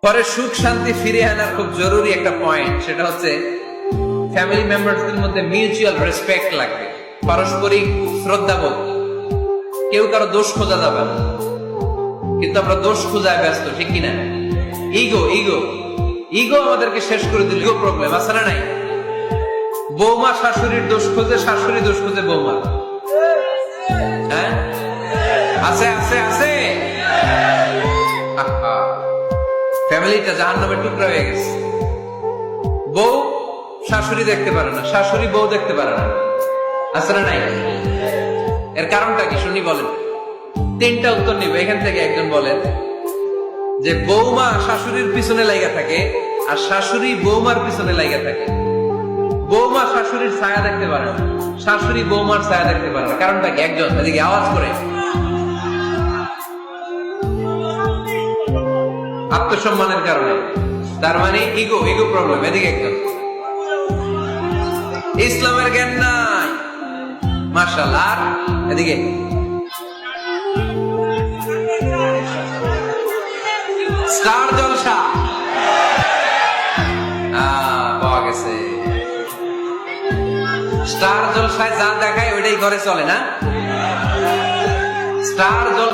পরে সুখ শান্তি ফিরে আনার খুব জরুরি একটা পয়েন্ট, সেটা হচ্ছে ফ্যামিলি মেম্বারদের মধ্যে মিউচুয়াল রেসপেক্ট লাগবে, পারস্পরিক শ্রদ্ধাবোধ। কেউ কারো দোষ খোঁজা যাবে না, কিন্তু আমরা দোষ খোঁজায় ব্যস্ত, ঠিক কিনা? ইগো ইগো ইগো আমাদেরকে শেষ করে দিল। ইগো প্রবলেম আছে না নাই? বৌমা শাশুড়ির দোষ খোঁজে, শাশুড়ি দোষ খোঁজে বৌমা। হ্যাঁ, আছে আছে আছে। ফ্যামিলিটা জাহান্নামের টুকরা হয়ে গেছে। বউ শাশুড়ি দেখতে পারে না, শাশুড়ি বউ দেখতে পারে না, আছে না নাই? এর কারণটা কি শুনি, বলেন। তিনটা উত্তর নিব এখান থেকে। একজন বলেন যে বৌমা শাশুড়ির পিছনে লাগা থাকে, আর শাশুড়ি বৌমার পিছনে লাগা থাকে। বৌমা শাশুড়ির ছায়া দেখতে পারে না, শাশুড়ি বৌমার ছায়া দেখতে পারে না। কারণটা কি? একজন এদিকে আওয়াজ করে। আত্মসম্মানের কারণে। তার মানে ইগো ইগো প্রবলেম। এদিকে একজন। ইসলামের জ্ঞান নাই, মাশাআল্লাহ। আর এদিকে স্টার জলসা পাওয়া গেছে। স্টার জলসায় যা দেখায় ওইটাই ঘরে চলে না। স্টার জল